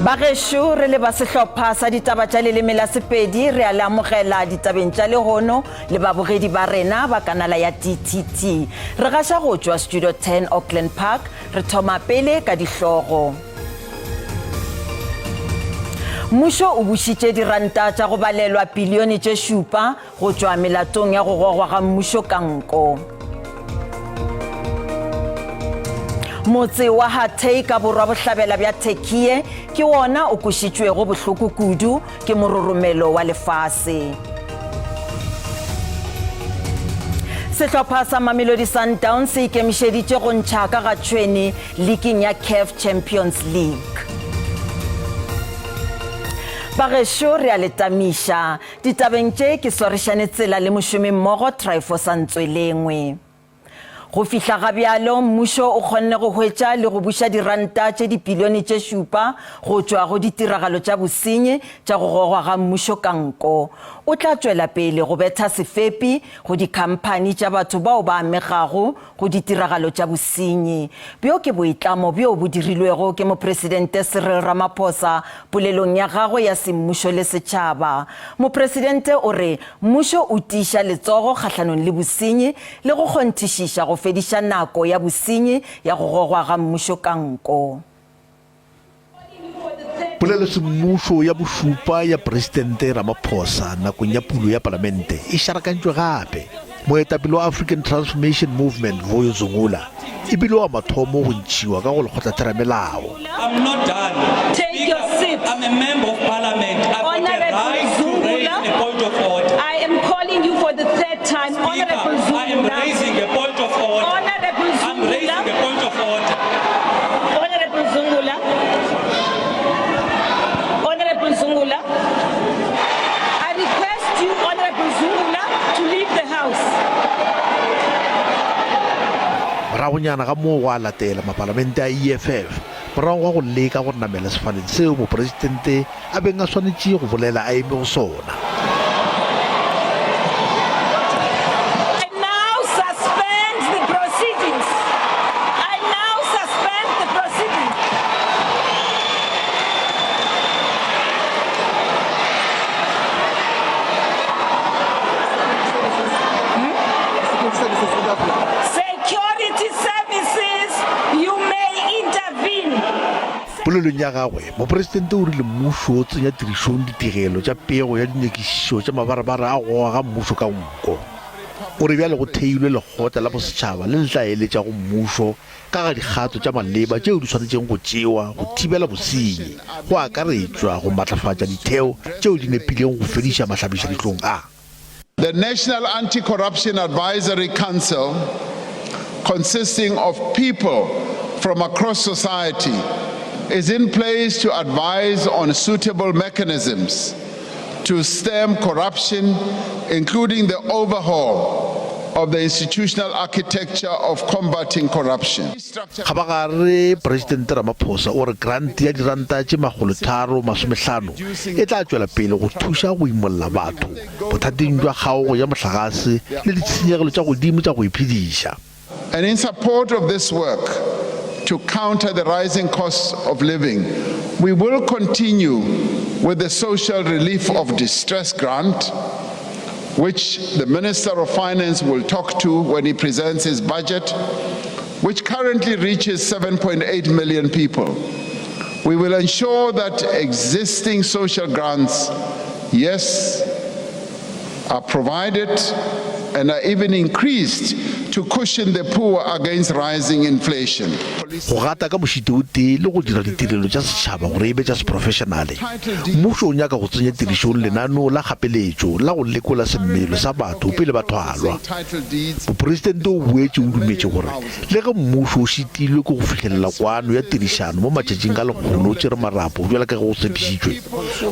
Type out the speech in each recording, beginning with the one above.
Bagesho re le ba sehlopha sa ditaba tša leleme la Sepedi re a le amogela ditabeng tša lehono le babogedi ba rena ba kanala ya TTT. Re gaša go tšwa Studio 10 Auckland Park, re thoma pele ka dihlogo. Mmušo o bušitše diranta tša go balelwa bilione tše 7 go tšwa melatong ya go gogwa ga mmušo ka nko. Motse wa Hatei ka borwa bohlabela bja Tekie ke wona o kušitšwego bohloko kudu ke mororomelo wa lefase. Sehlopha sa Mamelodi Sundowns se ikemišeditše go ntšha ka ga tšhwene leagueng ya EFF Champions League. Bagesho re a letamiša ditabeng tše ke swarešane tsela le mošomi mmogo Traifo sa Ntswelengwe. Go fihla ga Bjalo mmušo o kgonne go hwetša le go buša diranta tše dibilione tše 7 go tšwa go ditiragalo tša bosenyi tša go gogwa ga mmušo ka nko. O tla tšwela pele go betha sefepi go dikhamphani tša batho bao ba amegago go ditiragalo tša bosenyi. Bjo ke boitlamo bjo bo dirilwego ke Mopresidente Cyril Ramaphosa polelong ya gagwe ya semmušo le setšhaba. Mopresidente o re mmušo o tiiša letsogo kgahlanong le bosenyi le go kgonthišiša go fediša nako ya bosenyi ya go gogwa ga mmušo ka nko. Polelo-semmušo ya bošupa ya Presidente Ramaphosa nakong ya pulo ya palamente e šarakantšwe gape. Moetape wa African Transformation Movement Zungula e bile wa mathomo go ntšhiwa ka go lekgotlatheramelao. I'm not done. Take your seat. I'm a member of parliament. I've got the right to raise a point of order. I am calling you for the third time. Honorable Zungula. I am raising a point of order. Honorable I'm raising Zungula. a point of order. Honorable Zungula. Honorable Zungula. I request you, Honorable Zungula, to leave the house. Morago ga moo wa latela mapalamente a EFF morago ga go leka go namela sefaneng seo mopresidente a beng a swanetše go bolela a eme go sona. I now suspend the proceedings. I now suspend the proceedings. Security services, you may intervene. Polelong ya gagwe mopresidente o rile mmušo o tsenya tirišong ditigelo tša pego ya dinyekišišo tša mabarabara a goga ga mmušo ka nko. O re bjale go theilwe lekgotla la bosetšhaba le le tla eletša go mmušo ka ga dikgato tša maleba tšeo di swanetšeng go tšewa go thibela bosenyi go akaretšwa go matlafatša ditheo tšeo di nepileng go fediša mahlabiša ditlong a. The National Anti-Corruption Advisory Council, consisting of people from across society, is in place to advise on suitable mechanisms to stem corruption, including the overhaul of the institutional architecture of combating corruption. Ga ba gare Presidente Ramaphosa o re grant ya diranta tše 350 e tla tšwela pele go thuša go imolla batho bothating jwa kgaotšo ya mohlagase le ditshenyegelo tša godimo tša go iphediša. And in support of this work, to counter the rising costs of living, we will continue with the Social Relief of Distress Grant, which the Minister of Finance will talk to when he presents his budget, which currently reaches 7.8 million people. We will ensure that existing social grants, yes, are provided and are even increased to cushion the poor against rising inflation. Go gata ka mošite o tee le go dira ditirelo tša setšhaba gore e be tša seprofešenale mmušo o nyaka go tsenya tirišong lenaneo la gapeletšo la go lekola semmelo sa batho pele ba thwalwa. Mopresidente o boetše o dumetše gore le ge mmušo o šitilwe ke go fitlhelela kwano ya tirišano mo matšatšing ka lekgono o tšere marapo bjala ka ge go tshepišitšwe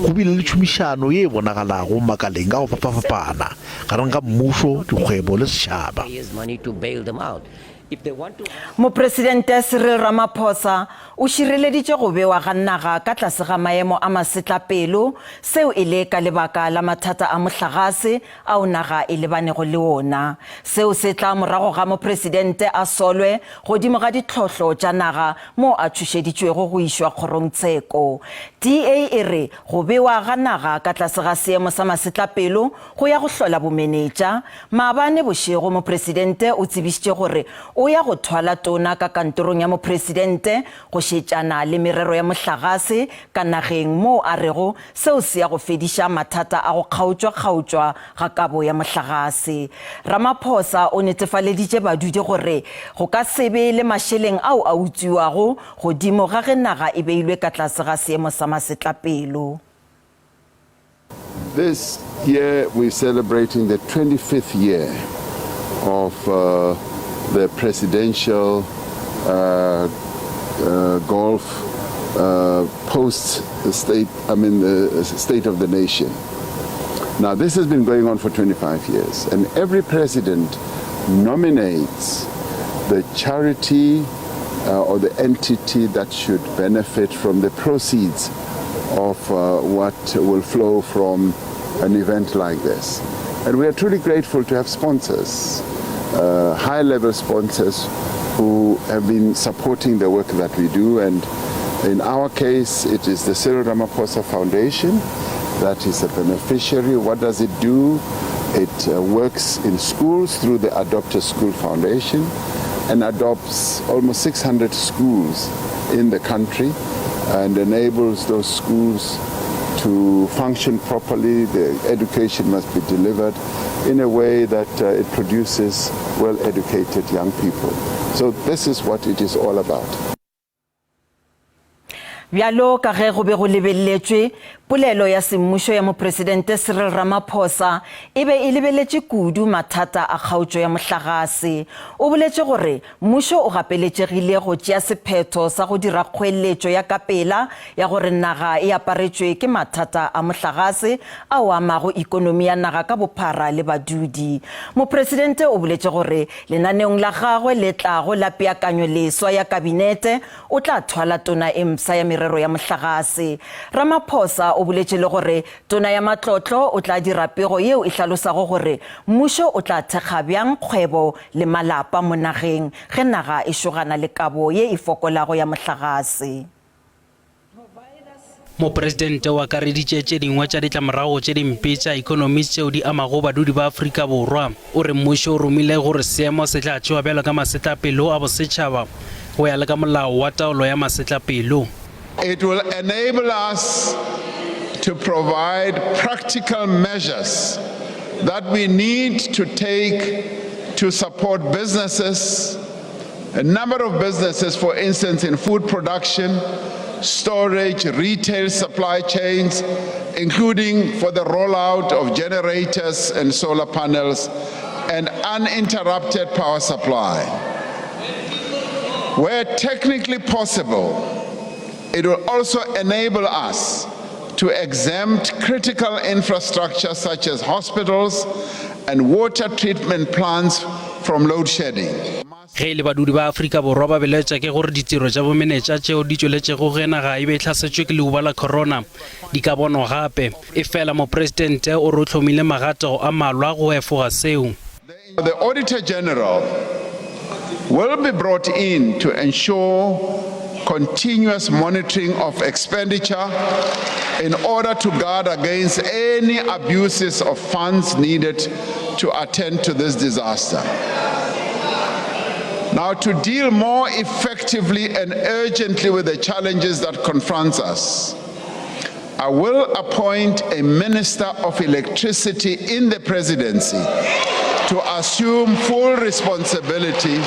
go bile le tšhomišano ye e bonagalago makaleng ka go fapafapana gareng ga mmušo dikgwebo le setšhaba. Money to bail them out. if they want to. Mopresidente Cyril Ramaphosa o šireleditše go bewa ga naga ka tlase ga maemo a masetlapelo seo e le ka lebaka la mathata a mohlagase ao naga e lebanego le ona. Seo se tla morago ga mopresidente a solwe godimo ga ditlhohlo tša naga mo a thušeditšwego go išwa kgorongtsheko. DA e re go bewa ga naga ka tlase ga seemo sa masetlapelo go ya go hlola bomenetša. Maabane bošego mopresidente o tsebišitše gore o ya go thwala tona ka kantorong ya mopresidente go šetšana le merero ya mohlagase ka nageng mo a rego seo se ya go fediša mathata a go kgaotšwa ga kabo ya mohlagase. Ramaphosa o netefaleditše Badudi gore go ka sebe le mašeleng ao a utswiwago godimo ga ge naga e beilwe ka tlase ga seemo sa masetlapelo. This year we're celebrating the 25th year of the presidential golf post-state, state of the nation. Now this has been going on for 25 years, and every president nominates the charity or the entity that should benefit from the proceeds of what will flow from an event like this. And we are truly grateful to have sponsors, high-level sponsors who have been supporting the work that we do. And in our case, it is the Cyril Ramaphosa Foundation that is a beneficiary. What does it do? It works in schools through the Adopt a School Foundation and adopts almost 600 schools in the country and enables those schools to function properly. The education must be delivered in a way that it produces well-educated young people. So this is what it is all about. Bjalo ka ge go be go lebeletšwe polelo-semmušo ya mopresidente Cyril Ramaphosa e be e lebeletše kudu mathata a kgaotšo ya mohlagase. O boletše gore mmušo o gapeletšegile go tšea sephetho sa go dira kgoeletšo ya kapela ya gore naga e aparetšwe ke mathata a mohlagase ao amago ikonomi ya naga ka bophara le badudi. Mopresidente o boletše gore lenaneong la gagwe le tlago la peakanyo leswa ya kabinete o tla thwala tona e msa ya merero ya mohlagase. Ramaphosa o boletše le gore tona ya matlotlo o tla dira pego yeo e hlalosago gore mmušo o tla thekga bjang kgwebo le malapa mo nageng ge naga e šogana le kabo ye e fokolago ya mohlagase. Mopresidente wa akareditše tše dingwe tša ditlamorago tše dimpe tša ikonomi tšeo di amago badudi ba Afrika Borwa. O re mmušo o romile gore seemo se tla tšewa bjalo ka masetlapelo a bosetšhaba go ya le ka molao wa taolo ya masetlapelo. It will enable us to provide practical measures that we need to take to support businesses, a number of businesses, for instance, in food production, storage, retail supply chains, including for the rollout of generators and solar panels and uninterrupted power supply. Where technically possible, it will also enable us to exempt critical infrastructure such as hospitals and water treatment plants from load shedding. Ge le badudi ba Afrika Borwa ba beletša ke gore ditiro tša bomenetša tšeo di tšweletšego ge naga e be hlasetšwe ke leuba la corona di ka bonwa gape. E fela mopresidente o re o hlomile magatego a malwa go efoga seo. The Auditor General will be brought in to ensure continuous monitoring of expenditure in order to guard against any abuses of funds needed to attend to this disaster. Now, to deal more effectively and urgently with the challenges that confront us, I will appoint a Minister of Electricity in the presidency to assume full responsibility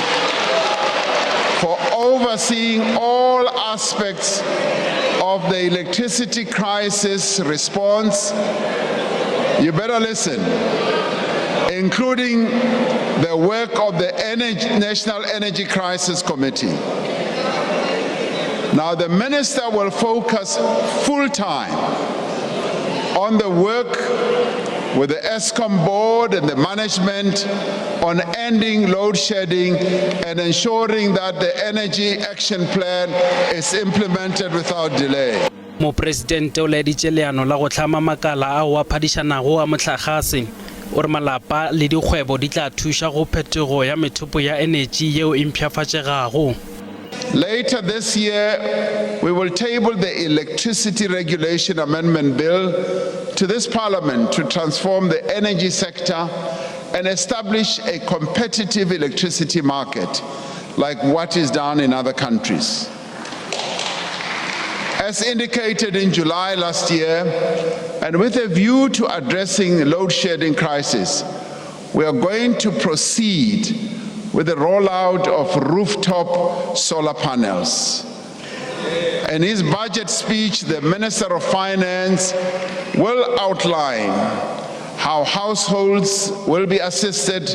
for overseeing all aspects of the electricity crisis response. You better listen, including the work of the National Energy Crisis Committee. Now, the minister will focus full-time on the work with the ESCOM board and the management on ending load shedding and ensuring that the energy action plan is implemented without delay. Mopresidente o laeditše leano la go tlhama makala a o a phadišanago a mohlagase o re malapa le dikgwebo di tla thuša go phetogo ya methopo ya energy yeo e mpšhafatšegago. Later this year, we will table the Electricity Regulation Amendment Bill to this Parliament to transform the energy sector and establish a competitive electricity market like what is done in other countries. As indicated in July last year, and with a view to addressing the load shedding crisis, we are going to proceed with the rollout of rooftop solar panels. In his budget speech, the Minister of Finance will outline how households will be assisted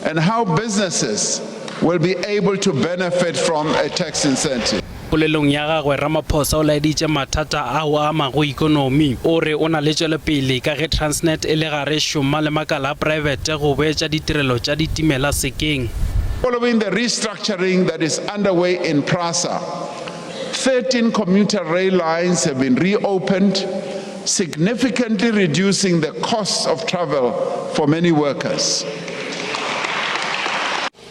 and how businesses will be able to benefit from a tax incentive. Polelong ya gagwe Ramaphosa o laeditše mathata ao a amago ikonomi o re o na le tšwelepele ka ge Transnet e le gare šoma le makala a private go boetša ditirelo tša ditimela sekeng. Following the restructuring that is underway in PRASA, 13 commuter rail lines have been reopened, significantly reducing the cost of travel for many workers.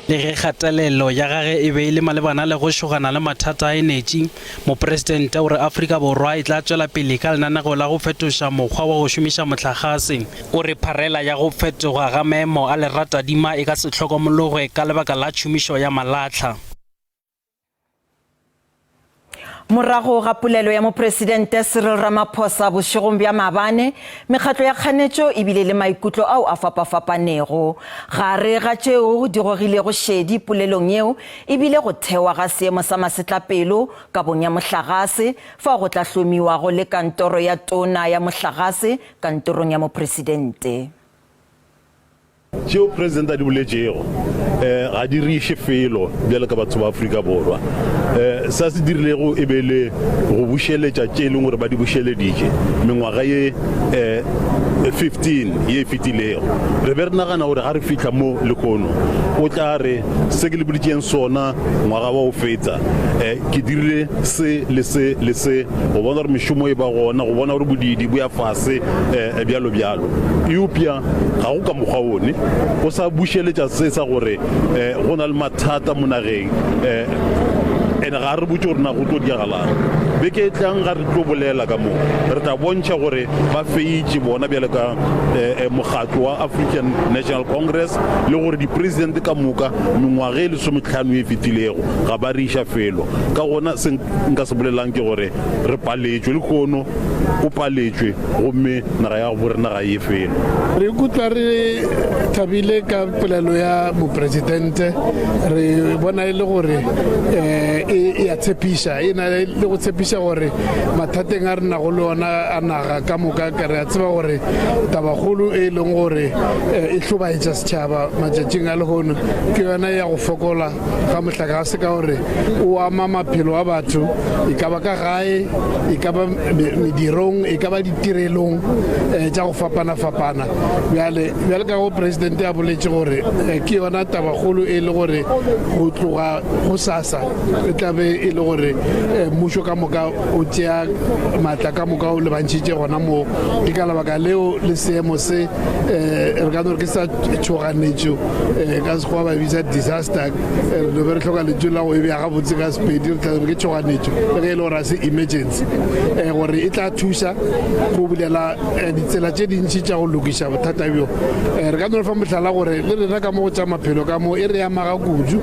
Le ge kgatelelo ya gage e be e le malebana le go šogana le mathata a energy, Mopresidente o re Afrika Borwa e tla tšwela pele ka lenaneo la go fetoša mokgwa wa go šomiša mohlagase. O re pharela ya go fetoga ga maemo a leratadima e ka se hlokomologwe ka lebaka la tšhomišo ya malatlha. Morago ga polelo ya Mopresidente Cyril Ramaphosa bošegong bja mabane, mekgatlo ya kganetšo e bile le maikutlo ao a fapafapanego. Gare ga tšeo di gogilego šedi polelong yeo e bile go thewa ga seemo sa masetlapelo kabong ya mohlagase fa go tla hlomiwago le kantoro ya tona ya mohlagase kantorong ya Mopresidente. Tšeo President a di boletšego ga di riše felo bjale ka batho ba Afrika Borwa. Sa se dirilego e be le go bušeletša tše e leng gore ba di bušeleditše mengwaga ye 15 ye fetilego. Re be re nagana gore ga re fitlha mo lekono o tla re se ke le boditšeng sona ngwaga wa go fetsa ke dirile se le se le se go bona gore mešomo e ba gona go bona gore bodidi bo ya fase bjalo bjalo. Eupša ga go ka mokgwa one o sa bušeletša se sa gore go na le mathata mo nageng ene ga re botse gore nago tlo diagalang beke e tlang ga re tlo bolela ka moo re tla bontšha gore ba feitše bona bjale ka mokgatlo wa African National Congress le gore dipresidente ka moka mengwaga e le 15 e fetilego ga ba re iša felo ka gona se nka se bolelang ke gore re paletšwe le kono o paletšwe gomme naga ya go bore naga e felo. Re ikutlwa re thabile ka polelo ya Mopresidente re bona e le gore e a tshepiša e na le go tshepiša gore mathateng a rena go le ona a naga ka moka ka re a tseba gore tabagolo e leng gore e hlobaetša setšhaba matšatšing a legono ke yona ya go fokola ga mohlagase ka gore o ama maphelo a batho e ka ba ka gae e ka ba medirong e ka ba ditirelong tša go fapana-fapana bjale ka go Presidente a boletše gore ke yona tabagolo e le gore go tloga go sasa e tlabe e le gore mmušo ka moka o tšea maatla ka moka o le bantšhitše gona mo ke ka lebaka leo le seemo se re ka no re ke sa tšhoganetšo ka sekgowa ba bisa disaster re be re tlhoka letšo la go e bea gabotse ka sepedi re tlabe ke tšhoganetšo le ge e le gore a se emergency gore e tla thuša go bulela ditsela tše dintšhi tša go lokiša bothata bjo re ka no re fa mohlala gore le rena ka mo go tša maphelo ka mo e re amaga kudu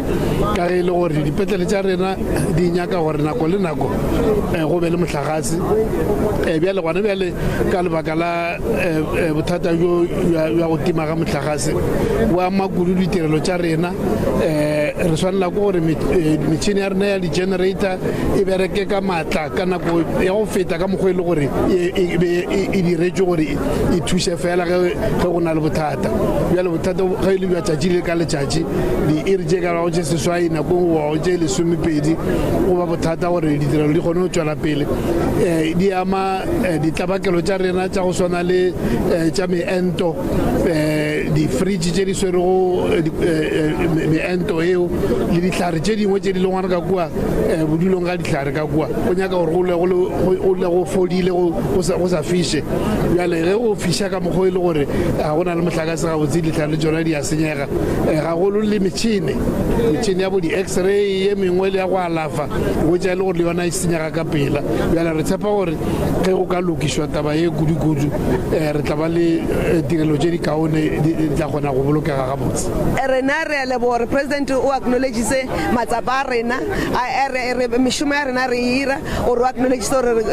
ka ge e le gore dipetlele tša rena di nyaka gore nako le nako go be le mohlagase bjale gona bjale ka lebaka la bothata bjo ya go tima ga mohlagase bo ama kudu ditirelo tša rena re swanela ko gore metšhini ya rena ya di-generator e bereke ka maatla ka nako ya go feta ka mokgwa e le gore e diretse gore e thuse fela ge go na le bothata bjale bothata ge e le bja tšatši le ka letšatši di-iri tše ka bago tše seswai nakong goago tše lesomepedi go ba bothata gore ditirelo di kgone go tšwela pele di ama ditlabakelo tša rena tša go swana le tša meento di-fridge tše di swerego meento eo le dihlare tše dingwe tše di lengwane ka kua bodulong ga dihlare ka kua go nyaka gore go le go fodile go sa fiše bjale ge go fiša ka mokgwa e le gore ga go na le mohlagase ga botse dihlare le tsona di a senyega ga golo le metšhine ya bo di-x-ray ye mengwe le ya go alafa go tša e le gore le yona e senyega ka pela bjale re tshepa gore ge go ka lokišwa taba ye kudu-kudu re tla ba le tirelo tše di kaone di tla kgona go bolokega gabotse rena re a leboga gore president o acknowledgise matsapa a rena mešomo ya rena re ira gore o acknowledgise gore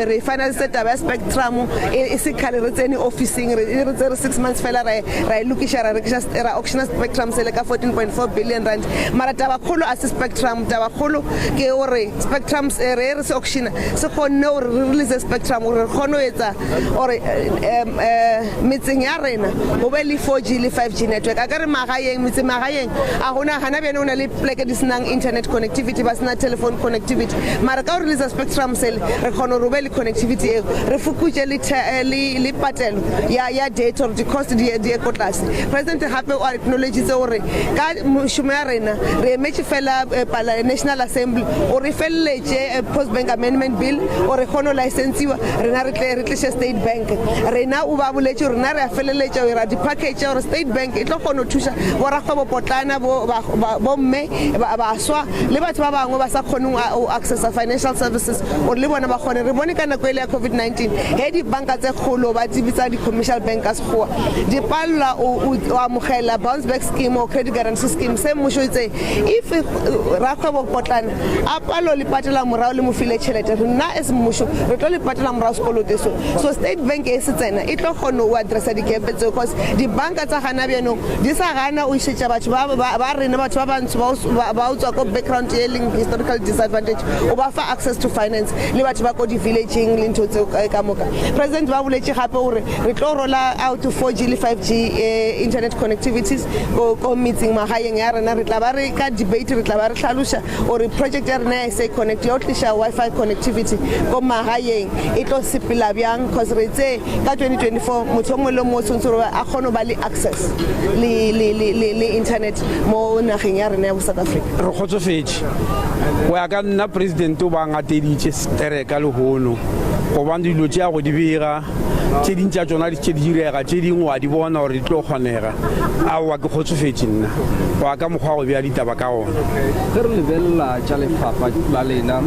re finalise taba ya spectrum e se kgale re tsene officing re tsere 6 months fela ra e lokiša ra auctiona spectrum sele ka 14.4 billion rand mara taba kgolo a se spectrum taba kgolo ke gore spectrum re se auctiona se kgonne gore re release spectrum gore re kgone go etsa gore metseng ya rena go be le 4G le 5G network a ka re magaeng metse magaeng a gona gana bjane o na le pleke di senang internet connectivity ba sena telephone connectivity mara ka go release spectrum sele re kgone gore o be le connectivity eo re fokotse le patelo ya data gore di-cost di ye ko tlase president gape o acknowledgitse gore ka mošomo ya rena re emetse fela national assembly o re feleletse post bank amendment bill o re kgone o licensiwa rena re tliše state bank rena o ba boletse rena re a feleletša o ira di-package gore state bank e tlo kgone o thuša borakgwebo potlana bomme baswa le batho ba bangwe ba sa kgoneng o accessa financial services gore le bona ba kgone re bone ka nako ele ya covid-19 ge dibanka tse kgolo ba tsebitsa di-commercial bank ka sekgowa di palola o amogela bounce back scheme o credit guarantee scheme se mmušo itse if rakgwebo potlana a palo le patela morago le mofile tšhelete rena as mmušo re tlo le patela morago sekolote so state bank e se tsena e tlo kgone o addressa dikepe tseo because dibanka tsa gana bjanong di sa gana o išetša batho ba rena batho ba bantsho ba o tswa ko background e leng historical disadvantage o ba fa access to finance le batho ba ko di-villaging le ntho tseo ka moka president ba boletse gape gore re tlo rola out 4G le 5G internet connectivities ko metseng magaeng ya rena re tla ba re ka debate re tla ba re tlhaloša gore project ya rena ya say connect yo tliša wi-fi connectivity ko magaeng e tlo sepela bjang because re tse ka 2024 motho mongwe le mongwe tshwanetse gore a kgone ba le access le internet mo nageng ya rena ya bo South Africa re kgotsofetse go ya ka nna president o ba ngateditše stereka lehono gobane dilo tše ya go di bega tše dintša tsona tše di direga tše dingwe wa di bona gore di tlo kgonega aowa ke kgotsofetse nna go ya ka mokgwa go bea ditaba ka gona ge re lebelela tša lefapha la lena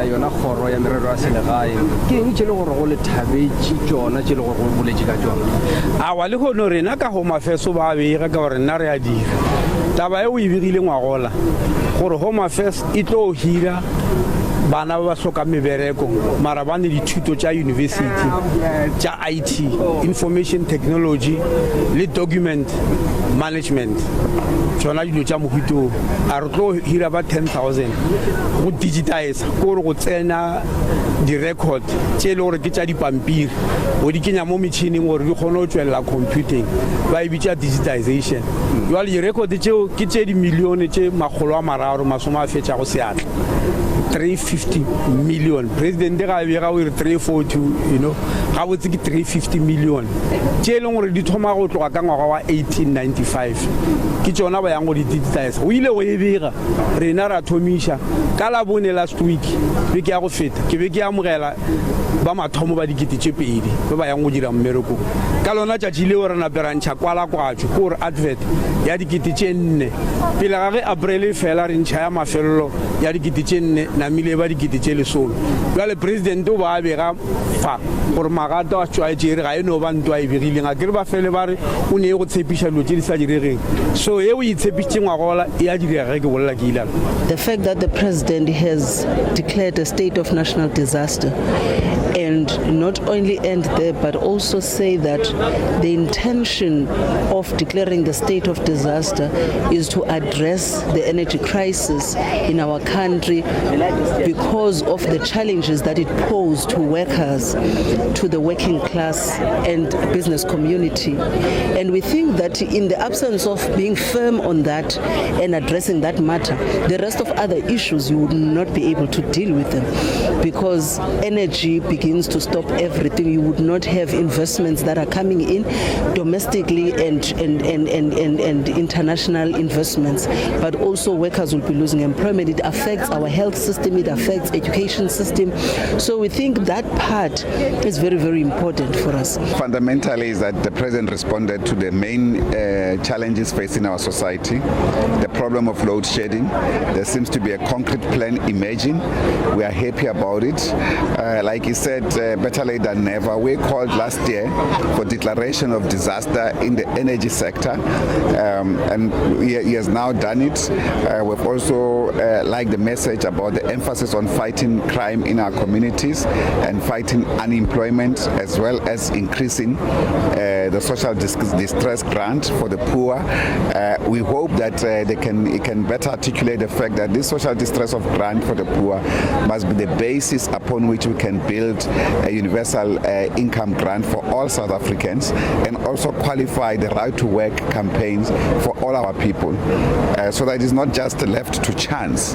yona kgoro ya merero ya selegae ke eng tše le gore go le thabetše tšona tše le gore go boletše ka tšona awa le kgono rena ka home affairs o ba bega ka gore nna re a dira taba e o e begile ngwagola gore home affairs e tlo hira bana ba hloka mebereko mara ba ne dithuto tša university tša IT information technology le document management tsona dilo tša mohuto a re tlo hira ba 10,000 go digitize gore go tsena di-record tše e le gore ke tša dipampiri o di kenya mo metšhineng gore di kgone go tswelela computing ba e bitša digitization jwale di-record tšeo ke tše dimilione tše 300 a fetša go seatla 350 million president ga bega o re 342 ga botse ke 350 million tše e leng gore di thoma go tloga ka ngwaga wa 1895 ke tsona ba yang go di digitize o ile go e bega rena ra thomiša ka la bone last week be ke ya go feta ke be ke amogela ba mathomo ba dikete tše pedi ba ba yang go dira mmereko ka lona tšatši leo re naperantšha kwala kwatšo ke gore advert ya dikete tše 4 pele ga ge aprele fela re ntšha ya mafelelo ya dikete tše 4 namile ba dikete tše 10 jwale president o ba a bega fa gore magato a tšwaetšere ga e no ba nto a e begileng a kere ba fele ba re o ne e go tshepiša dilo tše di sa diregeng so e o itshepišitše ngwagola e a direga ge ke bolela ke ilana. The fact that the president has declared a state of national disaster and not only end there but also say that the intention of declaring the state of disaster is to address the energy crisis in our country because of the challenges that it posed to workers services to the working class and business community. And we think that in the absence of being firm on that and addressing that matter, the rest of other issues you would not be able to deal with them, because energy begins to stop everything. You would not have investments that are coming in domestically and international investments, but also workers will be losing employment. It affects our health system, it affects education system. So we think that part is very, very important for us. Fundamentally is that the President responded to the main challenges facing our society, the problem of load shedding. There seems to be a concrete plan emerging. We are happy about it. Like he said, better late than never. We called last year for declaration of disaster in the energy sector, and he has now done it. We've also liked the message about the emphasis on fighting crime in our communities and fighting unemployment, as well as increasing the social distress grant for the poor. We hope that it can better articulate the fact that this social distress of grant for the poor must be the basis upon which we can build a universal income grant for all South Africans, and also qualify the right to work campaigns for all our people, so that it's not just left to chance,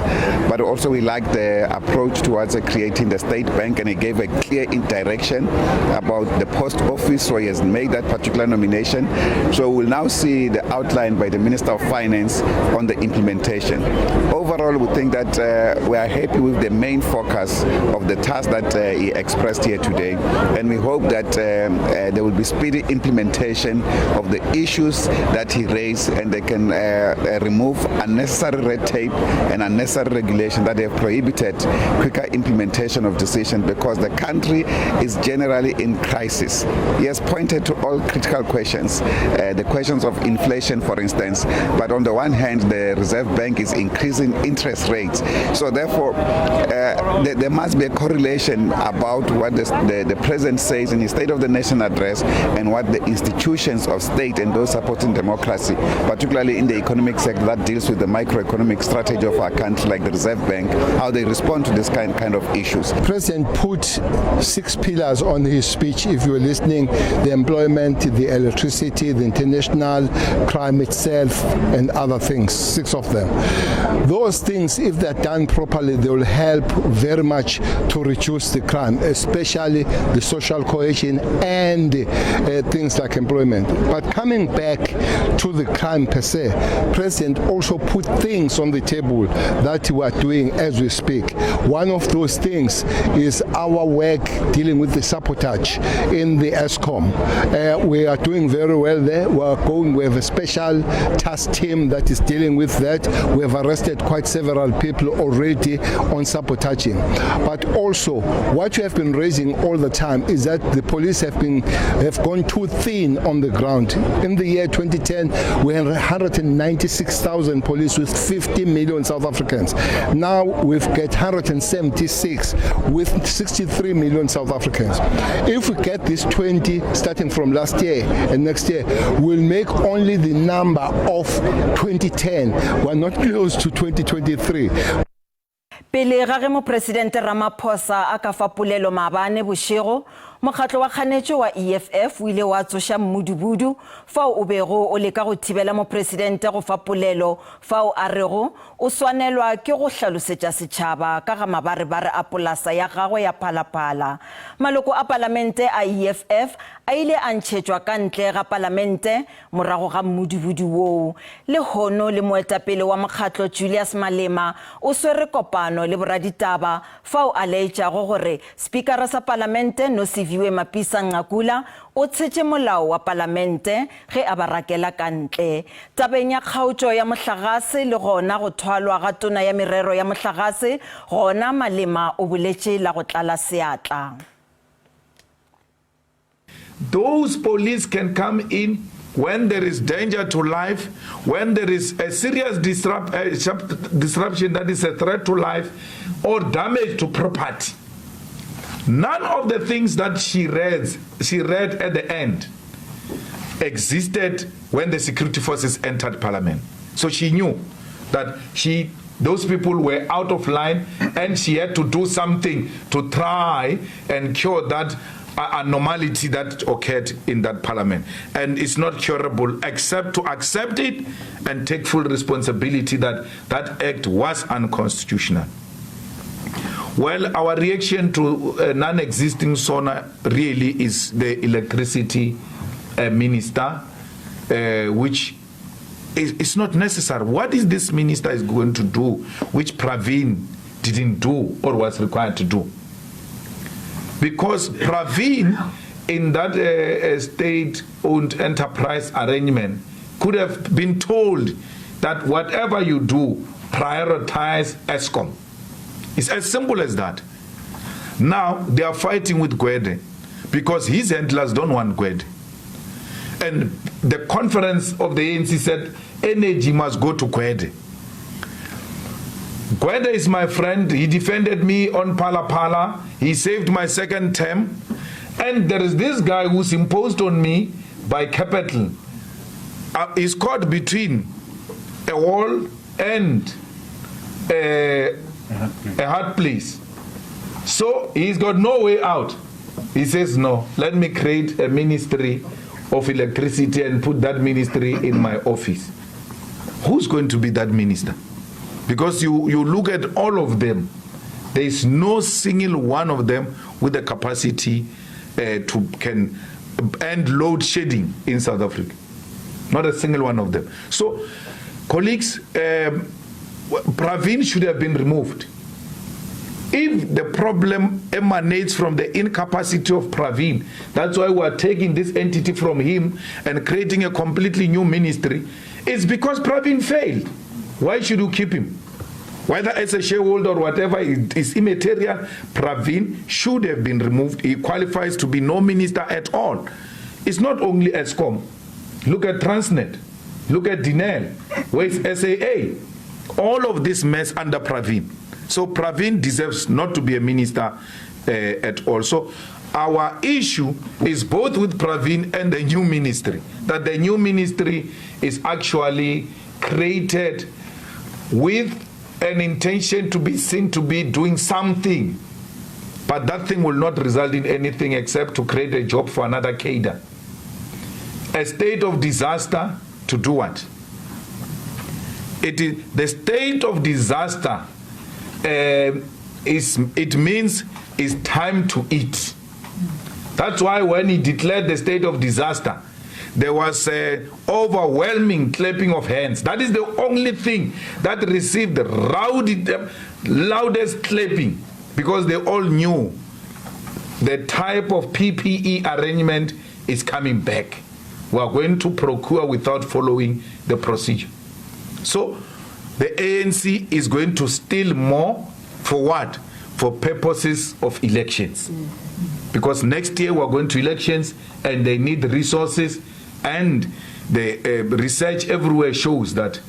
but also we like the approach towards creating the state bank, and he gave a clear direction about the post office, so he has made that particular nomination. So we'll now see the outline by the Minister of Finance on the implementation. Overall, we think that we are happy with the main focus of the task that he expressed here today, and we hope that there will be speedy implementation of the issues that he raised, and they can remove unnecessary red tape and unnecessary regulation that have prohibited quicker implementation of decisions, because the country is generally in crisis. He has pointed to all critical questions, the questions of inflation, for instance, but on the one hand, the Reserve Bank is increasing interest rates. So therefore, there must be a correlation about what the President says in his State of the Nation address and what the institutions of state and those supporting democracy, particularly in the economic sector that deals with the microeconomic strategy of our country, like the Reserve Bank, how they respond to this kind of issues. President put 6 pillars on his speech, if you were listening: the employment, the electricity, the international crime itself, and other things, 6 of them. Those things, if they're done properly, they will help very much to reduce the crime, especially the social cohesion and things like employment. But coming back to the crime per se, President also put things on the table that we are doing as we speak. One of those things is our work dealing with the sabotage in the ESCOM. We are doing very well there. We have a special task team that is dealing with that. We have arrested quite several people already on sabotaging. But also, what we have been raising all the time is that the police have gone too thin on the ground. In the year 2010, we had 196,000 police with 50 million South Africans. Now we've got 176 with 63 million South Africans. If we get this 20 starting from last year and next year, we'll make only the number of 2010. We're not close to 2023. Pele ga ge Mopresidente Ramaphosa a ka fa polelo maabane bošego, mokgatlo wa kganetšo wa EFF o ile wa tsoša mmudubudu fao o bego o leka go thibela Mopresidente go fa polelo fao a rego o swanelwa ke go hlalosetša setšhaba ka ga mabarebare a polasa ya gagwe ya phalaphala. Maloko a palamente a EFF a ile a ntšhetšwa ka ntle ga palamente morago ga mmudubudu woo. Le hono le moetapele wa mokgatlo Julius Malema o swere kopano le boraditaba fao a laetšago gore spikara sa palamente no se viwe mapisa ngakula o tshetše molao wa palamente ge a barakela ka ntle. Tabeng ya kgaotšo ya mohlagase le gona go thwalwa ga tona ya merero ya mohlagase, gona Malema o boletše la go tlala seatla. Those police can come in when there is danger to life, when there is a serious disruption that is a threat to life or damage to property. None of the things that she read at the end existed when the security forces entered parliament. So she knew that she Those people were out of line, and she had to do something to try and cure that anomaly that occurred in that parliament. And it's not curable except to accept it and take full responsibility that that act was unconstitutional. Well, our reaction to non-existing SONA really is the electricity minister, which it's not necessary. What is this minister is going to do, which Praveen didn't do or was required to do? Because Praveen, in that state-owned enterprise arrangement, could have been told that whatever you do, prioritize ESCOM. It's as simple as that. Now, they are fighting with Gwede because his handlers don't want Gwede. And the conference of the ANC said, energy must go to Gwede. Gwede is my friend. He defended me on Pala Pala. He saved my second term. And there is this guy who's imposed on me by capital. He's caught between a wall and a hard place. So he's got no way out. He says, no, let me create a ministry of electricity and put that ministry in my office. Who's going to be that minister? Because you look at all of them, there is no single one of them with the capacity to can end load shedding in South Africa. Not a single one of them. So, colleagues, Praveen should have been removed. If the problem emanates from the incapacity of Praveen, that's why we are taking this entity from him and creating a completely new ministry, it's because Praveen failed. Why should you keep him? Whether as a shareholder or whatever is immaterial, Praveen should have been removed. He qualifies to be no minister at all. It's not only ESCOM. Look at Transnet. Look at Dinel. Where's SAA? All of this mess under Praveen. So Praveen deserves not to be a minister at all. So our issue is both with Praveen and the new ministry. That the new ministry is actually created with an intention to be seen to be doing something. But that thing will not result in anything except to create a job for another cadre. A state of disaster to do what? It is the state of disaster. It means it's time to eat. That's why when he declared the state of disaster, there was overwhelming clapping of hands. That is the only thing that received the loudest clapping, because they all knew the type of PPE arrangement is coming back. We are going to procure without following the procedure. So the ANC is going to steal more for what? For purposes of elections. Because next year we are going to elections and they need resources, and the research everywhere shows that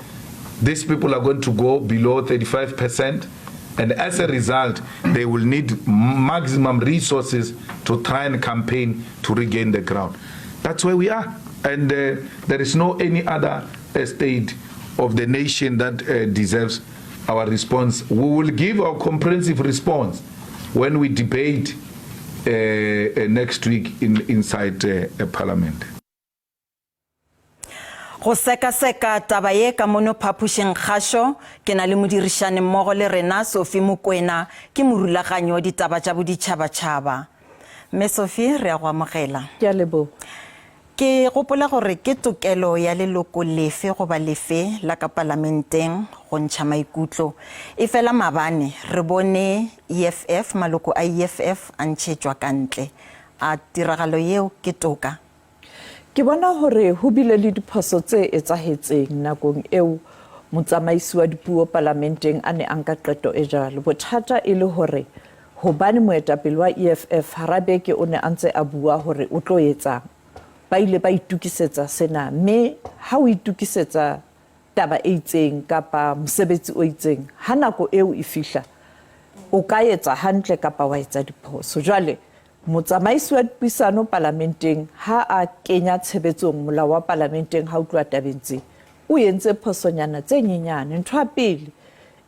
these people are going to go below 35%, and as a result they will need maximum resources to try and campaign to regain the ground. That's where we are, and there is no any other state of the nation that deserves our response. We will give our comprehensive response when we debate next week inside Parliament. Go seka-seka taba ye ka mono phapušeng kgašo ke na le modirišane mmogo le rena Sophie Mokoena ke morulaganyi wa ditaba tša boditšhabatšhaba. Mme Sophie, re a go amogela. Ke a lebo. Ke gopola gore ke tokelo ya leloko lefe goba lefe la ka palamenteng go ntšha maikutlo. E fela mabane re bone EFF, maloko a EFF a ntšhetšwa kantle. A tiragalo yeo ke toka. Ke bona hore ho bile le diphoso tse etsahetseng nakong eo motsamaisi wa dipuo parlamenteng a ne a nka qeto e jalo. Bothata e le hore hobane moetapele wa EFF Harabeke o ne a ntse a bua hore o tlo etsang, ba ile ba itukisetsa sena, mme ha o itukisetsa taba e itseng kapa mosebetsi o itseng, ha nako eo e fihla o ka etsa hantle kapa wa etsa diphoso. Jwale motsamaisi wa dipuisano parlamenteng ha a kenya tshebetsong molao wa parlamenteng ha o tloa tabeng tse, o entse phosonyana tse nyenyane. Ntho ya pele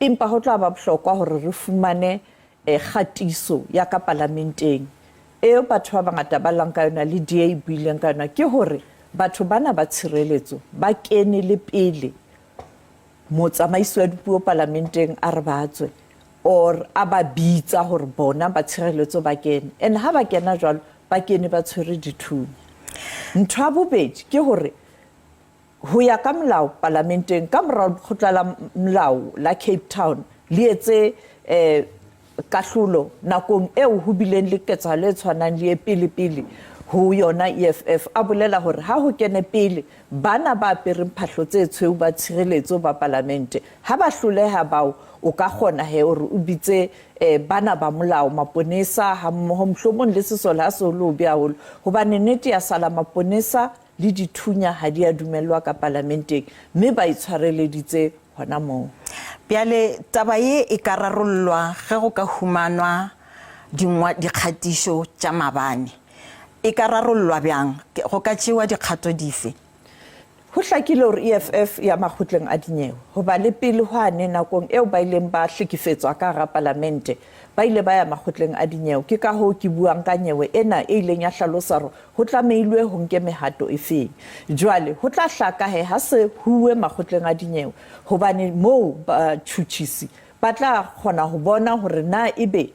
empa ho tla ba bohlokwa hore re fumane kgatiso ya ka parlamenteng eo batho ba bangata ba lang ka yona le DA buileng ka yona ke hore batho bana ba tshireletso ba kene le pele motsamaisi wa dipuo parlamenteng a re batswe or a ba bitsa hore bona ba tshireletso ba kene and ha ba kena jwalo ba kene ba tshwere dithunya ntho ya bobedi ke hore ho ya ka molao parlamenteng ka morao lekgotla la molao la Cape Town le etse kahlolo nakong eo ho bileng le ketsahalo e tshwanang le pele ho yona EFF a bolela hore ha ho kene pele bana ba apereng phahlo tse tshweu ba tshireletso ba parlamente ha ba hloleha bao o ka kgona he hore o bitse bana ba molao maponesa ha mohlomong le sesola ha se lo bia holo hobane nnete ya sala maponesa le dithunya ha di a dumellwa ka parlamenteng mme ba itshwareleditse hona moo. Bjale taba ye e ka rarollwa ge go ka humanwa dikgatišo tša mabane e ka rarollwa bjang go ka tšewa dikgato dife? Ho hlakile hore EFF ya makgotleng a dinyewe hoba le pele hwane nakong eo ba ileng ba hlekefetswa ka hara parlamente ba ile ba ya makgotleng a dinyewe ke ka hoo ke buang ka nyewe ena e ileng ya hlalosa hore ho tlameilwe ho nke mehato e feng jwale ho tla hlaka he ha se huwe makgotleng a dinyewe hobane moo ba tshutjisi ba tla kgona ho bona hore na ebe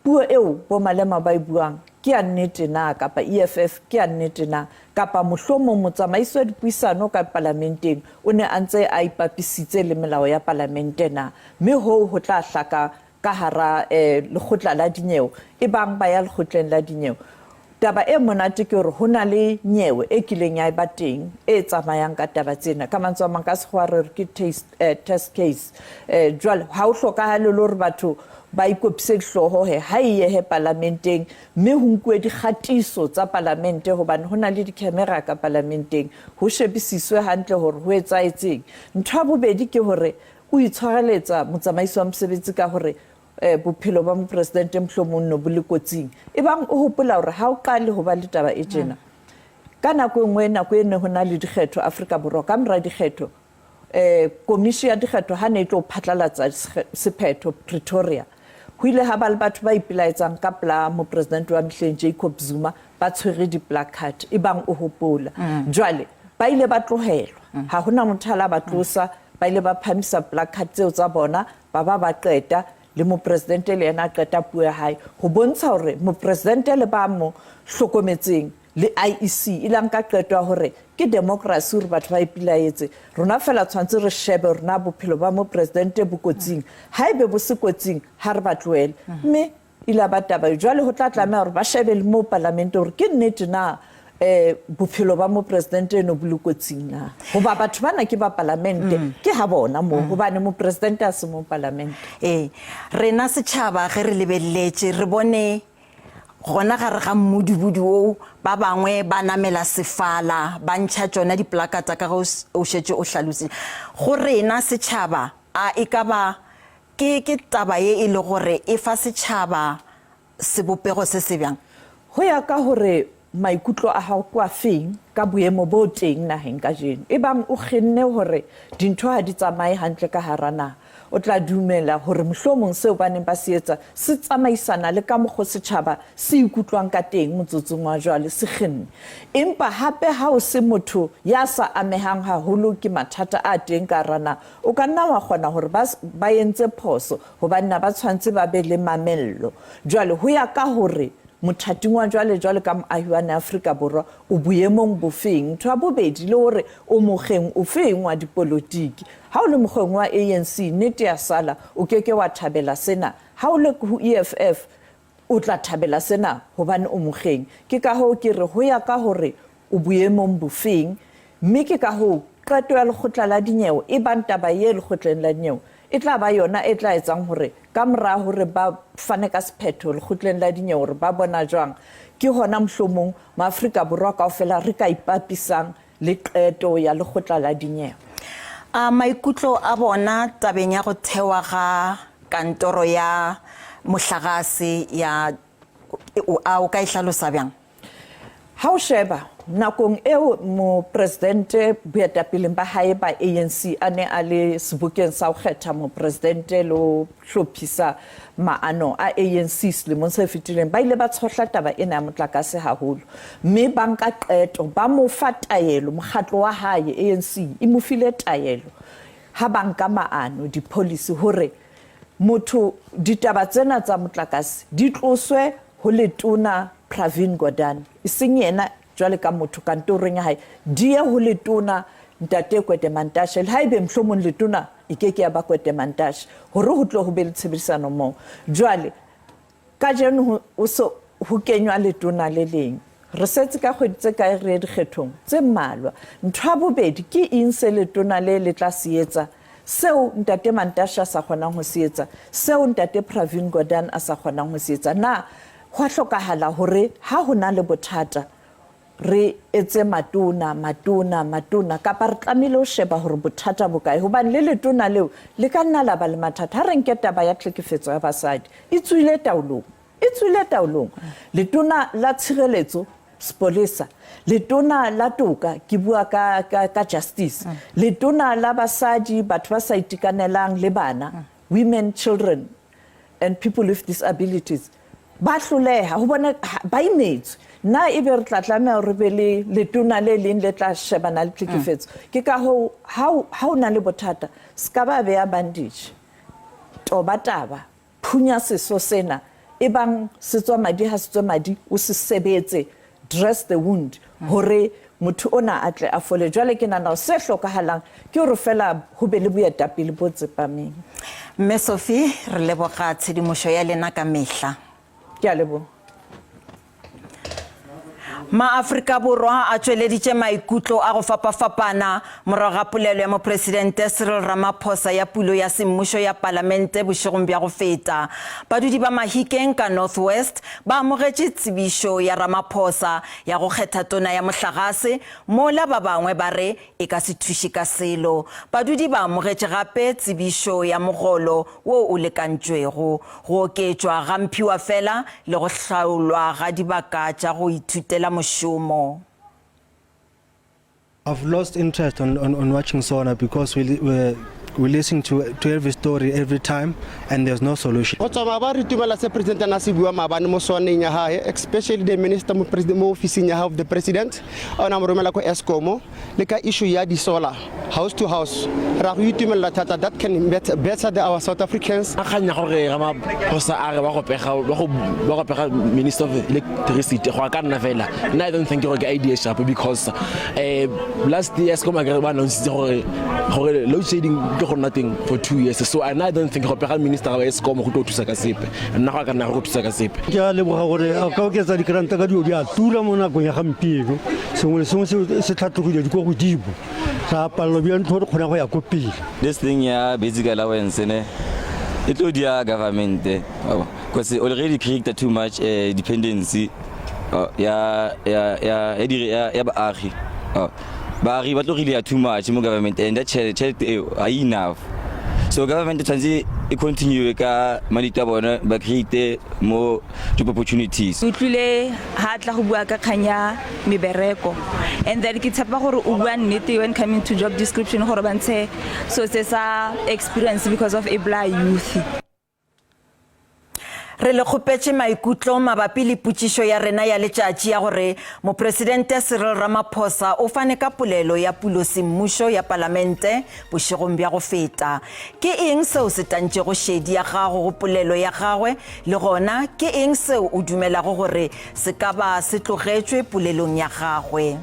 puo eo bo Malema ba buang ke a nnete na kapa EFF ke a nnete na kapa mohlomong motsamaisi wa dipuisano ka parlamenteng o ne a ntse a ipapisitse le melao ya parlamente na mme ho tla hlaka ka hara lekgotla la dinyewe e bang ba ya lekgotleng la dinyewe taba e monate ke hore ho na le nyewe e kileng ya ba teng e tsamayang ka taba tsena ka mantswe a mang ka sekgwa re ke test case jwale ha o hlokahale le hore batho ba ikopise hloho he ha iye he parlamenteng mme ho nkuwe dikgatiso tsa parlamente hobane hona le dikamera ka parlamenteng ho shebisiswe hantle hore ho etsaetseng ntho ya bobedi ke hore o itshwareletsa motsamaisi wa mosebetsi ka hore bophelo ba mopresidente mohlomong no bo le kotsing e bang o hopola hore ha o qale ho ba le taba e tjena ka nako engwe nako ene ho na le dikgetho Afrika Borwa ka mora dikgetho komisi ya dikgetho ha ne e tlo phatlalatsa sephetho Pretoria ho ile ha ba le batho ba ipelaetsang ka pla mopresidente wa mehleng Jacob Zuma ba tshwere di-placard e bang o hopola jwale ba ile ba tlohelwa ha hona mothala ba tlosa ba ile ba phamisa placard tseo tsa bona ba qeta le mopresidente le yena qeta puo ya hae ho bontsha hore mopresidente le ba mo hlokometseng le IEC ilang ka qetwa hore ke democracy hore batho ba ipilaetse rona fela tshwantse re shebe rona bophelo ba mopresidente bokotsing haebe bo se kotsing ha re ba tloele mme ila ba taba jwale ho tla tlameha hore ba shebe le mo parlamente hore ke nnete na bophelo ba mopresidente no bulukotsing na hoba batho bana ke ba parlamente ke ha bona mo hobane mopresidente a se mo parlamente rena setšhaba ge re lebeletše re bone gona gare ga mmudibudi o ba bangwe ba namela sefala ba ntšha tsona diplakata ka go o šetše o hlalositše go rena setšhaba a e ka ba ke taba ye e le gore e fa setšhaba sebopego se se bjang ho ya ka hore maikutlo a hao kwa feng ka boemo bo teng naheng ka jeno e bang o kgenne hore dintho ha di tsamaye hantle ka hara naha o tla dumela hore mohlomong seo ba neng ba se etsa se tsamaisana le ka mokgo setjhaba se ikutlwang ka teng motsotsong wa jwale se kgenne empa hape ha o se motho ya sa amehang haholo ke mathata a teng ka rana o ka nna wa kgona hore ba entse phoso hobane ba tshwantse ba be le mamello jwale ho ya ka hore mothating wa jwale ka moahi wa Afrika Borwa o boemong bofeng ntho ya bobedi le hore o mokgeng o feng wa dipolotiki ha o le mokgeng wa ANC nnete ya sala o keke wa thabela sena ha o le ho EFF o tla thabela sena hobane o mokgeng ke ka ho ke re ho ya ka hore o boemong bofeng mme ke ka ho qeto ya lekgotla la dinyewe e banta ba ye lekgotleng la dinyewe e tla ba yona e tla etsang hore ka mora hore ba fane ka sephetho lekgotleng la dinyewe hore ba bona jwang ke hona mohlomong maAfrika Borwa kaofela re ka ipapisang le qeto ya lekgotla la dinyewe maikutlo a bona tabeng ya go thewa ga kantoro ya mohlagase ya o ka ihlalosa bjang ha o sheba nakong eo Mopresidente boetapeleng ba hae ba ANC a ne a le sebokeng sa ho kgetha Mopresidente le ho hlophisa maano a ANC selemong se fetileng ba ile ba tshohla taba ena ya motlakase haholo mme ba nka qeto ba mo fa taelo mokgatlo wa hae ANC e mo file taelo ha ba nka maano di-policy hore motho ditaba tsena tsa motlakase di tloswe ho letona Pravin Gordhan iseng yena jwale ka motho kantorong ya hae di ye ho letona Ntate Kwete Mantashe le haebe mhlomong letona ikeke ya ba Kwete Mantashe hore ho tlo ho be le tshebedisano mo jwale ka jeno o so ho kenywa letona le leng re setse ka kgwedi tse ka re dikgethong tse mmalwa ntho ya bobedi ke eng se letona le tla se etsa seo Ntate Mantashe a sa kgonang ho se etsa seo Ntate Pravin Gordhan a sa kgonang ho se etsa na ho hlokahala hore ha hona le bothata re etse matona kapa re tlamehile ho sheba hore bothata bokae hobane le letona leo le ka nna la ba le mathata ha re nke taba ya tlhekefetso ya basadi e tswile taolong letona la tshireletso Spolesa letona la toka ke bua ka justice letona la basadi batho ba sa itekanelang le bana women, children and people with disabilities ba hloleha ho bona ba imetswe na e be re tla tlameha re be le letona le leng le tla shebana le tlhekefetso ke ka ho ha o na le bothata ska ba beya bandage toba taba phunya seso sena e bang setswa madi o se sebetse dress the wound hore motho ona a tle a fole jwale ke nana se hlokahalang ke hore fela ho be le boetapele bo tsepameng mme Sophie re leboga tshedimošo ya lena ka mehla ke a leboga Ma-Afrika Borwa a tšweleditše maikutlo a go fapafapana morago ga polelo ya Mopresidente Cyril Ramaphosa ya pulo ya semmušo ya palamente bošegong bja go feta. Badudi ba Mahikeng ka North West ba amogetše tsebišo ya Ramaphosa ya go kgetha tona ya mohlagase mola ba bangwe ba re e ka se thuše ka selo. Badudi ba amogetše gape tsebišo ya mogolo wo o lekantšwego go oketšwa ga mphiwa fela le go hlaolwa ga dibaka tša go ithutela mošomo. I've lost interest on watching Sona because we listen to every story every time and there's no solution. Especially the minister mo officing of the president ona moromela ko Eskom le ka issue ya di solar house to house ra go itumela thata that can better our South Africans. Akanya gore Ramaphosa a re ba go pega minister of electricity go ka nna fela. I don't think gore ke idea sharp because last year Eskom agre ba announced gore load shedding nothing for 2 years, so I don't think the minister of Eskom go to thusa ka sepe nna ga kana go thusa ka sepe ke a leboga gore a ka oketsa dikranta ka dio dia tura mo nako ya gampieno sengwe le sengwe se tlhatlogile di go godimo sa pallo bja ntho re khona go ya kopile. This thing ya basic allowance ne it lo dia government because it already created too much dependency ya baagi baagi ba tlo really too much mo government and that tšhelete enough, so government tshwanetse e continue ka manito a bona ba create more job opportunities. Utlwile ha tla go bua ka khanya mebereko and then ke tshepa gore o bua nnete when coming to job description gore ba ntshe so se sa experience because of Ebla youth. Re le khopetse maikutlo mabapi le putsišo ya rena ya letšatši ya gore Mopresidente Cyril Ramaphosa o fane ka polelo ya pulo-semmušo ya palamente bošegong bja go feta. Ke eng seo se tantšego šedi ya gago go polelo ya gagwe le gona ke eng seo o dumelago gore se ka ba se tlogetšwe polelong ya gagwe?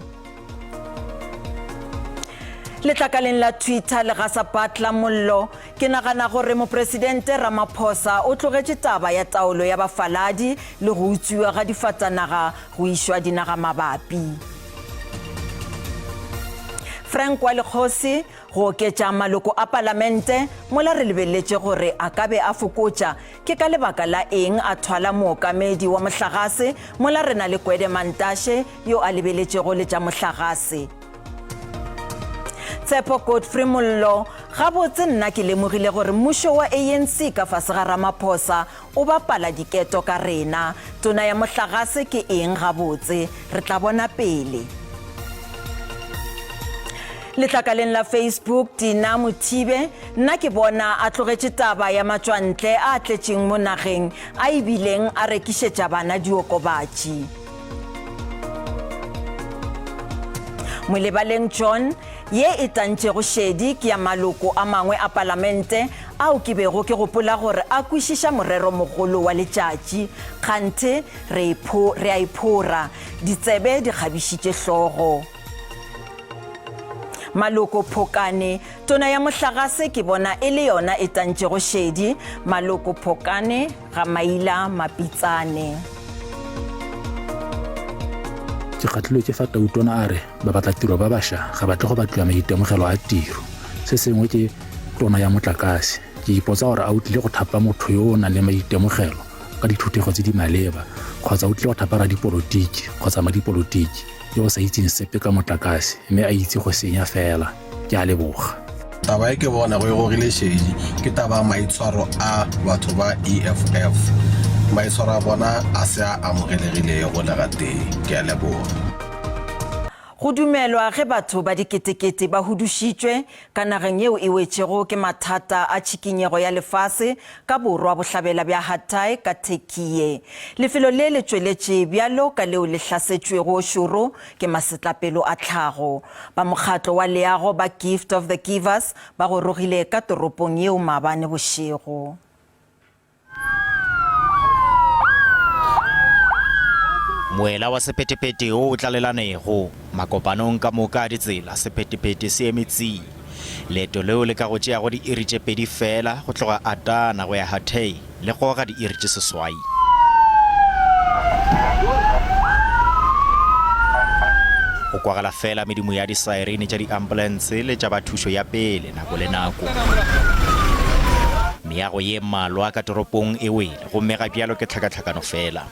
Letlakaleng la Twitter le ga sa patla mollo ke nagana gore Mopresidente Ramaphosa o tlogetše taba ya taolo ya bafaladi le go utswiwa ga difatanaga go išwa dinaga mabapi. Frank wa Lekgosi go oketša maloko a palamente mola re lebeletše gore a ka be a fokotša ke ka lebaka la eng a thwala mookamedi wa mohlagase mola re na le Kwede Mantashe yo a lebeletšego le tša mohlagase. Tsepo Godfrey Mollo ga botse nna ke lemogile gore mmušo wa ANC ka fase ga Ramaphosa o bapala diketo ka rena tona ya mohlagase ke eng ga botse re tla bona pele. letlakaleng la Facebook Tina Motibe nna ke bona a tlogetše taba ya matswantle a tletšeng mo nageng a ebileng a rekišetša bana diokobatši. Molebaleng John ye e tantšego šedi ke ya maloko a mangwe a palamente ao ke bego ke gopola gore a kwešiša morero mogolo wa letšatši kganthe re a iphora ditsebe di kgabišitše hlogo. Maloko Phokane tona ya mohlagase ke bona e le yona e tantšego šedi. Maloko Phokane ga maila mapitsane. Ke kgatlhilwe ke feta utona a re ba batla tiro ba bašwa ga batle go batliwa maitemogelo a tiro. Se sengwe ke tona ya motlakase ke ipotsa gore a o tlile go thapa motho yo o nang le maitemogelo ka dithutego tse di maleba kgotsa o tlile go thapa radipolotiki kgotsa madipolotiki yo o sa itseng sepe ka motlakase mme a itse go senya fela. Ke a leboga. Taba e ke bona go e gogile šedi ke taba maitshwaro a batho ba EFF. Maitshwaro a bona a se a amogelegile go le gateng. Ke a leboga. Go dumelwa ge batho ba diketekete ba hudušitšwe ka nageng yeo e wetšego ke mathata a tšhikinyego ya lefase ka borwa bohlabela bja Hatay ka Turkey. Lefelo le le tšweletše Bjalo ka leo le hlasetšwego šoro ke masetlapelo a tlhago. Ba mokgatlo wa leago ba Gift of the Givers ba gorogile ka toropong yeo maabane bošego. Moela wa sephetepete o tlalelanego makopanong ka moka ditsela sephetepete se emetsi leeto leo le ka go tšea go di iri tše pedi fela go tloga Atana go ya Hatay le go ga di iri tše seswai. Go kwagala fela medimo ya disirene tša di-ambulance le tša bathušo ya pele nako le nako. Meago ye mmalwa ka toropong e wele gomme ga bjalo ke tlhakatlhakano fela.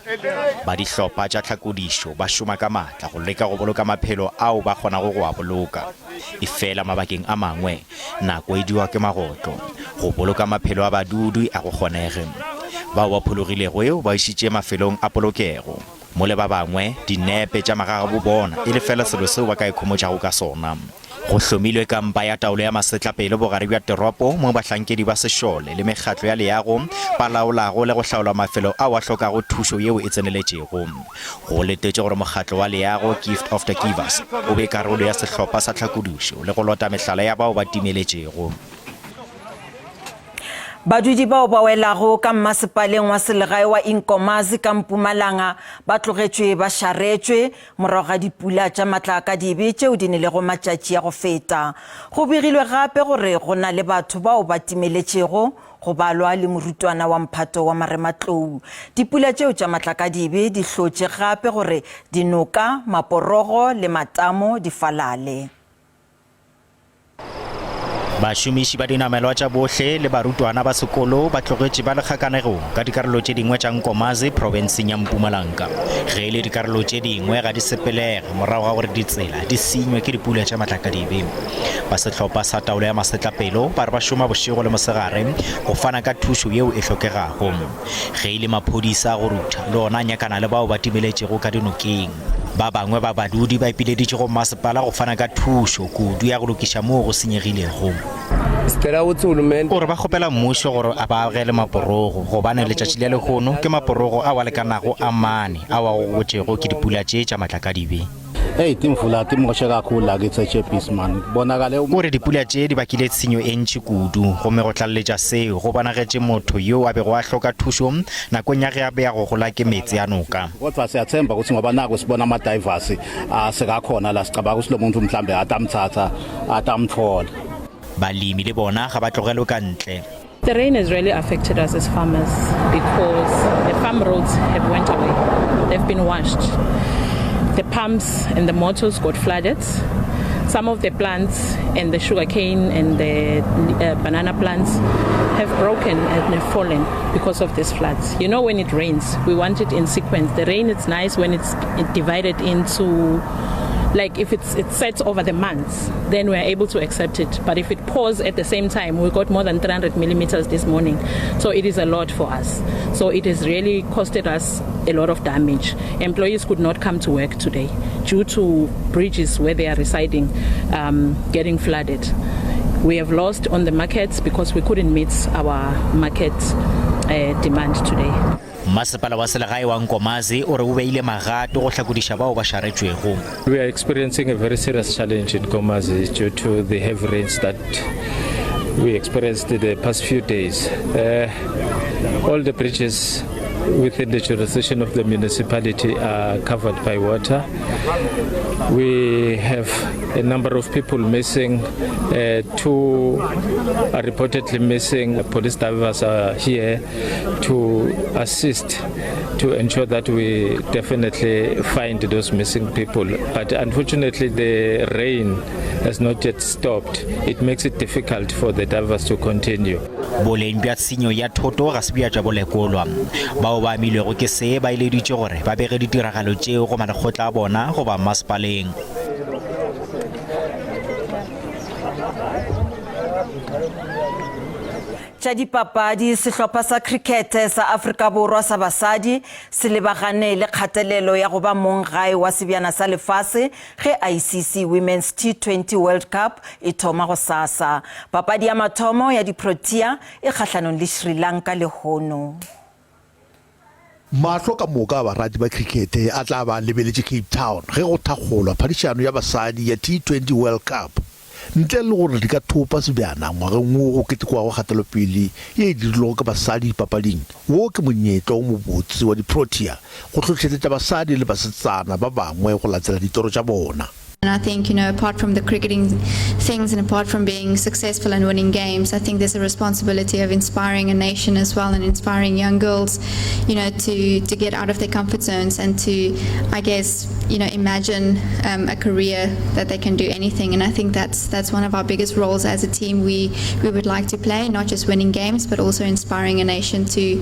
Ba dihlopha tša tlhakodišo ba šoma ka matla go leka go boloka maphelo ao ba kgonago go a boloka. E fela mabakeng a mangwe nako e diwa ke magotlo go boloka maphelo a Badudi a go kgonege. Bao ba phologilego eo ba išitše mafelong a polokego. Mo le ba bangwe dinepe tša magaga bo bona e le fela selo seo ba ka ikhomotšago ka sona. Go hlomilwe kampa ya taolo ya masetlapelo bogare bja teropo mo bahlankedi ba sešole le mekgatlo ya leago ba laolago le go hlaola mafelo ao a hlokago thušo yeo e tseneletšego. Go letetše gore mokgatlo wa leago Gift of the Givers o be karolo ya sehlopha sa tlhakodišo le go lota mehlala ya bao ba timeletšego. Badudi bao ba welago ka mmasepaleng wa selegae wa Inkomazi ka Mpumalanga ba tlogetšwe ba šaretšwe morago ga dipula tša matlakadibe tšeo di nelego matšatši ya go feta. Go begilwe gape gore go na le batho bao ba timeletšego go balwa le morutwana wa mphato wa marematlou. Dipula tšeo tša matlakadibe di hlotše gape gore dinoka, maporogo le matamo di falale. Bašomiši ba dinamelwa tša bohle le barutwana ba sekolo ba tlogetše ba le kgakanego ka dikarolo tše dingwe tša Nkomazi provinseng ya Mpumalanga. Ge le dikarolo tše dingwe ga di sepelege morago ga gore ditsela di senywe ke dipula tša matlakadibe. Ba sehlopha sa taolo ya masetlapelo ba re ba šoma bošego le mosegare go fana ka thušo yeo e hlokegago. Ge le maphodisa go rutha le ona nyakana le bao ba timeletšego ka dinokeng. Ba bangwe ba Badudi ba ipileditše go masepala go fana ka thušo kudu ya go lokiša moo go senyegilego. Gore ba kgopela mmušo gore a ba agele maporogo gobane letšatši le lehono ke maporogo a wa lekanago a mane a wa go gotšego ke dipula tše tša matlakadibe. Gore dipula tše di bakile tshenyo e ntši kudu gomme go tlaleletša seo go bonagetše motho yo a bego a hloka thušo nakong ya ge a bea go gola ke metsi a noka. Kodwa siyathemba ukuthi ngoba naku sibona amadivasi asekakhona la sicabanga ukuthi lo muntu mhlambe atamthatha atamthola. Balimi le bona ga ba tlogelwe ka ntle. The rain has really affected us as farmers because the farm roads have went away. They've been washed. The pumps and the motors got flooded. Some of the plants and the sugarcane and the banana plants have broken and have fallen because of these floods. You know, when it rains, we want it in sequence. The rain is nice when it's divided into like if it sets over the months, then we're able to accept it. But if it pours at the same time, we got more than 300 millimeters this morning. So it is a lot for us. So it has really costed us a lot of damage. Employees could not come to work today due to bridges where they are residing getting flooded. We have lost on the markets because we couldn't meet our market demand today. Masepala wa selegae wa Nkomazi o re o beile magato go tlhakodisha bao ba sharetswego. We are experiencing a very serious challenge in Nkomazi due to the heavy rains that we experienced in the past few days. All the bridges within the jurisdiction of the municipality are covered by water. We have a number of people missing. 2 are reportedly missing. Police divers are here to assist to ensure that we definitely find those missing people. But unfortunately, the rain has not yet stopped. It makes it difficult for the divers to continue. Boleng bja tshenyo ya thoto ga se bja tša bolekolwa bao ba amilwego ke se ba ileditše gore ba bege ditiragalo tšeo go malekgotla a bona go ba masepaleng. tša dipapadi sehlopha sa cricket sa Afrika Borwa sa basadi se lebagane le kgatelelo ya go ba monggae wa sebjana sa lefase ge ICC Women's T20 World Cup e thoma go sasa. Papadi ya mathomo ya di-Protea e kgahlanong le Sri Lanka le hono. Mahlo ka moka baradi ba cricket a tla ba lebeletše Cape Town ge go thakgolwa phadišano ya basadi ya T20 World Cup. Ntle le gore di ka thopa sebjana ngwageng wo go ketekwago kgatelopele ye e dirilwego ka basadi papading wo ke monyetla o mobotse wa di-Protea go tlhotlheletša basadi le basetsana ba bangwe go latela ditoro tša bona. And I think, apart from the cricketing things and apart from being successful and winning games, I think there's a responsibility of inspiring a nation as well and inspiring young girls, to get out of their comfort zones and to, I guess, imagine a career that they can do anything. And I think that's one of our biggest roles as a team we would like to play, not just winning games, but also inspiring a nation to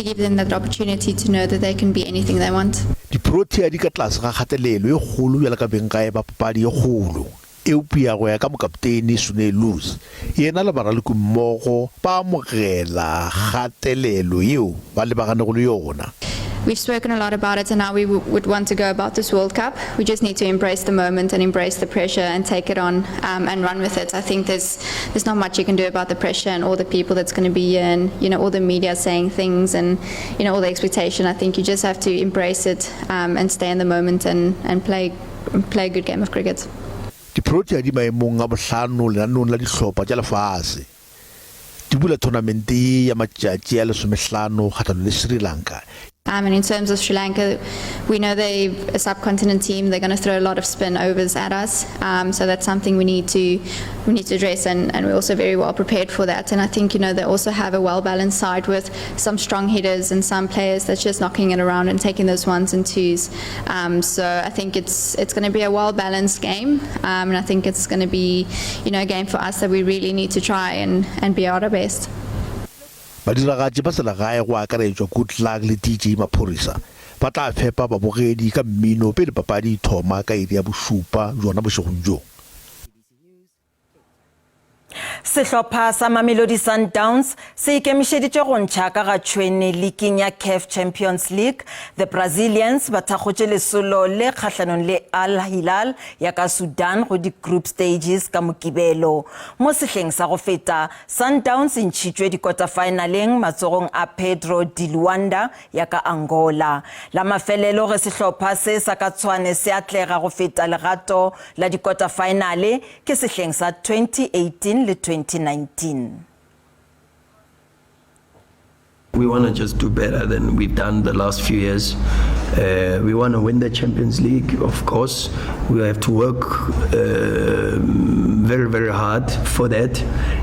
give them that opportunity to know that they can be anything they want. Di-Protea di ka tlase ga kgatelelo e kgolo bjalo ka bengae ba papadi e kgolo eupša go ya ka mokaptene Sune Luz yena le baraloko mmogo ba amogela kgatelelo yeo ba lebaganego le yona. We've spoken a lot about it and how we would want to go about this World Cup. We just need to embrace the moment and embrace the pressure and take it on and run with it. I think there's not much you can do about the pressure and all the people that's going to be here and all the media saying things and all the expectation. I think you just have to embrace it and stay in the moment and play a good game of cricket. Di-Protea di maemong a bohlano lenaneong la dihlopha tša lefase. Di bula tournamente ya matšatši a 15 kgahlano le Sri Lanka. And in terms of Sri Lanka, we know they're a subcontinent team. They're going to throw a lot of spin overs at us. So that's something we need to address, and we're also very well prepared for that. And I think they also have a well-balanced side with some strong hitters and some players that's just knocking it around and taking those ones and twos. So I think it's going to be a well-balanced game, and I think it's going to be a game for us that we really need to try and be at our best. Badiragatši ba selegae go akaretšwa Good Luck le DJ Maphorisa ba tla fepa babogedi ka mmino pele papadi e thoma ka iri ya bošupa jona bošegong jo. Sehlopha sa Mamelodi Sundowns se ikemišeditše go ntšha ka ga tšhwene leagueng ya CAF Champions League. The Brazilians ba thakgotše lesolo le kgahlanong le Al Hilal ya ka Sudan go di-group stages ka Mokibelo. Mo sehleng sa go feta, Sundowns e ntšhitšwe di-quarterfinaleng matsogong a Pedro di Luanda ya ka Angola. La mafelelo ge sehlopha se sa ka tshwane se atlega go feta legato la di-quarterfinale ke sehleng sa 2018 le 2019. We want to just do better than we've done the last few years. We want to win the Champions League, of course. We have to work very, very hard for that.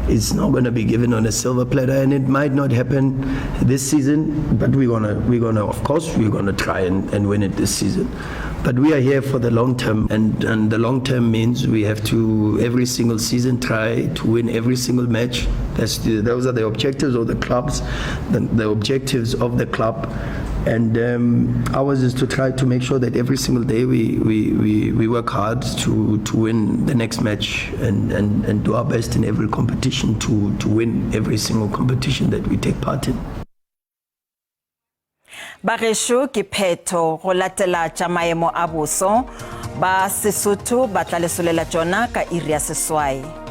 It's not going to be given on a silver platter, and it might not happen this season, but we're gonna of course, we're gonna try and win it this season. But we are here for the long term, and the long term means we have to every single season try to win every single match. Those are the objectives of the clubs. The objectives of the club And ours is to try to make sure that every single day we work hard to win the next match and do our best in every competition to win every single competition that we take part in. Bagesho ke pheto go latela tša maemo a boso ba Sesotho ba tla lesolela tšona ka iri ya seswai.